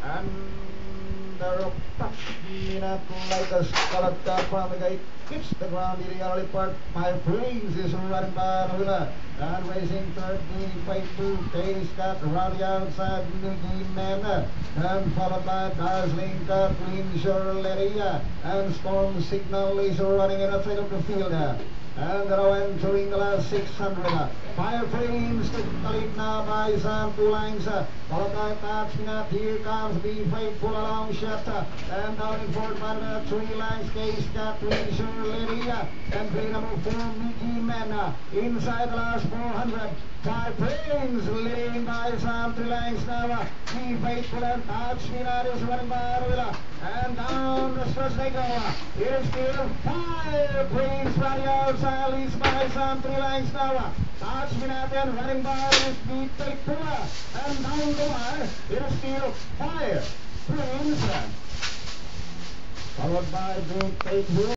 And the rock touch minute like a scarlet car from the gate hits the ground in the early part. My Prince is running by the winner and racing third, Fight to Taste got around the outside, Nicky Man, and followed by Dazzling Cut, Windsor Lady, and Storm Signal is running in the thick of the field. And now entering the last 600. Fire Flames to the lead now by Sam, 2 lines. Followed by Patchminat. Here comes Be Faithful, a long shot. And down in fourth by 3 lines. Case got Windsor Lady. And play number 4, Mickey Man. Inside the last 400. Fire Flames leading by Sam, 3 lines now. Be Faithful and Patchminat is running by the wheeler. And down the stretch they go. Here's still Fire Flames running outside. Leads by Sam, 3 lines now. Patchminat and running by with Be Faithful. And down the wire, here's still Fire Flames. Followed by Be Faithful.